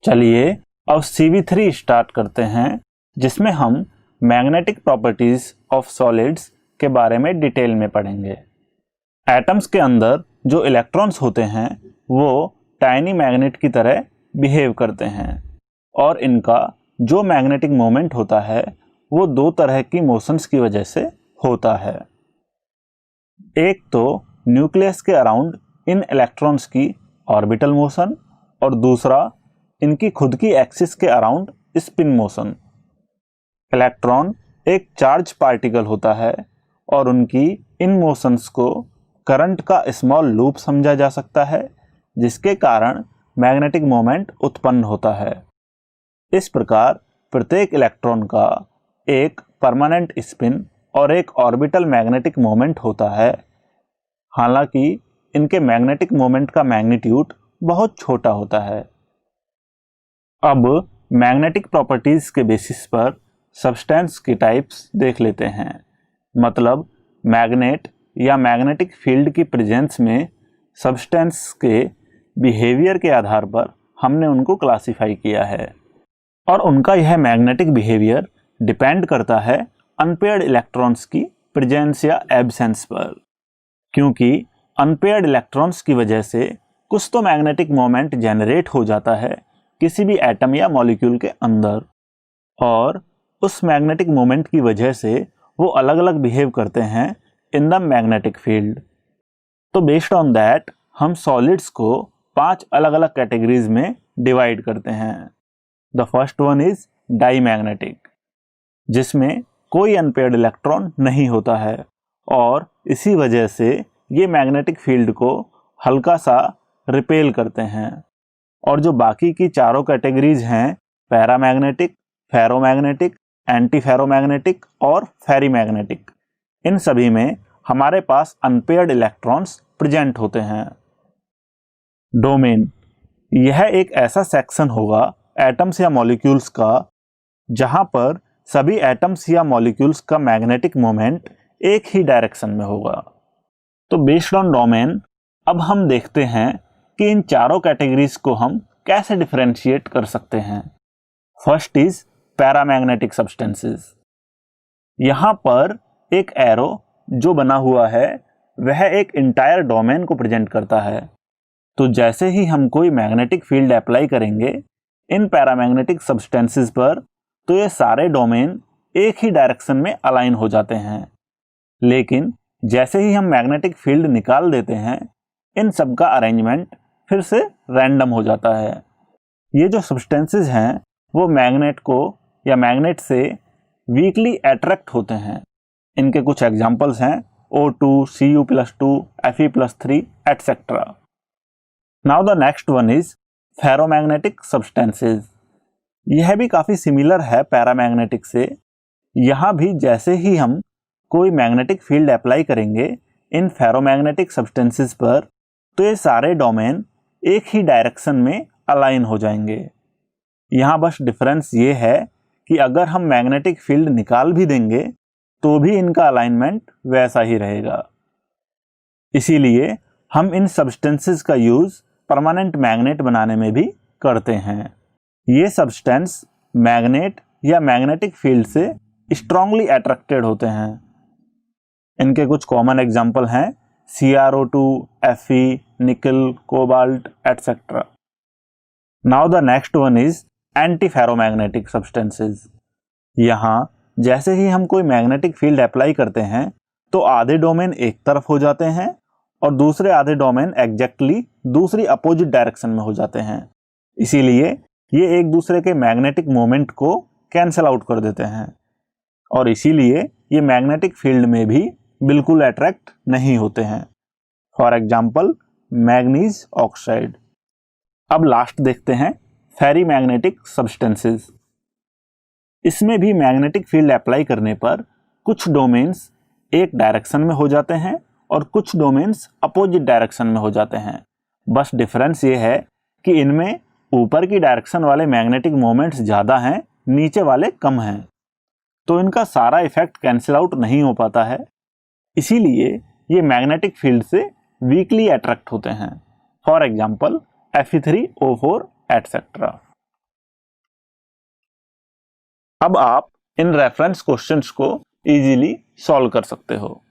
चलिए अब CV3 start करते हैं, जिसमें हम मैग्नेटिक प्रॉपर्टीज ऑफ सॉलिड्स के बारे में डिटेल में पढ़ेंगे। एटम्स के अंदर जो इलेक्ट्रॉन्स होते हैं वो टाइनी मैग्नेट की तरह बिहेव करते हैं और इनका जो मैग्नेटिक मोमेंट होता है वो दो तरह की मोशंस की वजह से होता है। एक तो न्यूक्लियस के अराउंड इन इलेक्ट्रॉन्स की ऑर्बिटल मोशन और दूसरा इनकी खुद की एक्सिस के अराउंड स्पिन मोशन। इलेक्ट्रॉन एक चार्ज पार्टिकल होता है और उनकी इन मोशंस को करंट का स्मॉल लूप समझा जा सकता है, जिसके कारण मैग्नेटिक मोमेंट उत्पन्न होता है। इस प्रकार प्रत्येक इलेक्ट्रॉन का एक परमानेंट स्पिन और एक ऑर्बिटल मैग्नेटिक मोमेंट होता है। हालांकि इनके मैग्नेटिक मोमेंट का मैग्नीट्यूड बहुत छोटा होता है। अब मैग्नेटिक प्रॉपर्टीज के बेसिस पर सब्सटेंस की टाइप्स देख लेते हैं। मतलब मैग्नेट या मैग्नेटिक फील्ड की प्रेजेंस में सब्सटेंस के बिहेवियर के आधार पर हमने उनको क्लासिफाई किया है और उनका यह मैग्नेटिक बिहेवियर डिपेंड करता है अनपेयर्ड इलेक्ट्रॉन्स की प्रेजेंस या एब्सेंस पर। क्योंकि अनपेयर्ड इलेक्ट्रॉन्स की वजह से कुछ तो मैग्नेटिक मोमेंट जनरेट हो जाता है किसी भी एटम या मॉलिक्यूल के अंदर, और उस मैग्नेटिक मोमेंट की वजह से वो अलग अलग बिहेव करते हैं इन द मैग्नेटिक फील्ड। तो बेस्ड ऑन दैट हम सॉलिड्स को 5 अलग अलग कैटेगरीज में डिवाइड करते हैं। The first one is diamagnetic, जिसमें कोई अनपेयर्ड इलेक्ट्रॉन नहीं होता है और इसी वजह से ये मैग्नेटिक फील्ड को हल्का सा रिपेल करते हैं। और जो बाकी की चारों कैटेगरीज हैं, पैरामैग्नेटिक, फेरोमैग्नेटिक, एंटी फेरोमैग्नेटिक और फेरीमैग्नेटिक, इन सभी में हमारे पास अनपेयर्ड इलेक्ट्रॉन्स प्रेजेंट होते हैं। डोमेन, यह एक ऐसा सेक्शन होगा एटम्स या मॉलिक्यूल्स का जहां पर सभी एटम्स या मॉलिक्यूल्स का मैग्नेटिक मोमेंट एक ही डायरेक्शन में होगा। तो बेस्ड ऑन डोमेन अब हम देखते हैं कि इन चारों कैटेगरीज को हम कैसे डिफरेंशिएट कर सकते हैं। First is paramagnetic substances. यहाँ पर एक एरो जो बना हुआ है वह एक इंटायर डोमेन को प्रेजेंट करता है। तो जैसे ही हम कोई मैग्नेटिक फील्ड अप्लाई करेंगे इन पैरामैग्नेटिक सब्सटेंसेस पर, तो ये सारे डोमेन एक ही डायरेक्शन में अलाइन हो जाते हैं। लेकिन जैसे ही हम मैग्नेटिक फील्ड निकाल देते हैं इन सब का अरेंजमेंट फिर से रैंडम हो जाता है। ये जो सब्सटेंसेस हैं वो मैग्नेट को या मैग्नेट से वीकली अट्रैक्ट होते हैं। इनके कुछ एग्जांपल्स हैं O2, Cu+2, Fe+3 etcetera. Now the next one is ferromagnetic substances. यह भी काफ़ी सिमिलर है पैरामैग्नेटिक से। यहाँ भी जैसे ही हम कोई मैग्नेटिक फील्ड अप्लाई करेंगे इन फेरोमैग्नेटिक सब्सटेंसेस पर, तो ये सारे डोमेन एक ही डायरेक्शन में अलाइन हो जाएंगे। यहाँ बस डिफरेंस ये है कि अगर हम मैग्नेटिक फील्ड निकाल भी देंगे तो भी इनका अलाइनमेंट वैसा ही रहेगा। इसीलिए हम इन सब्सटेंसेस का यूज़ परमानेंट मैग्नेट बनाने में भी करते हैं। ये सब्सटेंस मैग्नेट या मैग्नेटिक फील्ड से स्ट्रांगली अट्रैक्टेड होते हैं। इनके कुछ कॉमन एग्जाम्पल हैं CrO2, Fe, निकल, cobalt etcetera. Now the next one is anti ferromagnetic substances. यहाँ जैसे ही हम कोई मैग्नेटिक फील्ड अप्लाई करते हैं तो आधे डोमेन एक तरफ हो जाते हैं और दूसरे आधे डोमेन एग्जैक्टली दूसरी अपोजिट डायरेक्शन में हो जाते हैं। इसीलिए ये एक दूसरे के मैग्नेटिक मोमेंट को कैंसिल आउट कर देते हैं और इसीलिए ये मैग्नेटिक फील्ड में भी बिल्कुल अट्रैक्ट नहीं होते हैं। For example manganese oxide. अब लास्ट देखते हैं फेरीमैग्नेटिक सब्सटेंसेस। इसमें भी मैग्नेटिक फील्ड अप्लाई करने पर कुछ डोमेन्स एक डायरेक्शन में हो जाते हैं और कुछ डोमेन्स अपोजिट डायरेक्शन में हो जाते हैं। बस डिफरेंस ये है कि इनमें ऊपर की डायरेक्शन वाले मैग्नेटिक मोमेंट्स ज़्यादा हैं, नीचे वाले कम हैं, तो इनका सारा इफेक्ट कैंसिल आउट नहीं हो पाता है। इसीलिए ये मैग्नेटिक फील्ड से वीकली अट्रैक्ट होते हैं। For example Fe3O4 etcetera. अब आप इन रेफरेंस क्वेश्चंस को इजीली सॉल्व कर सकते हो।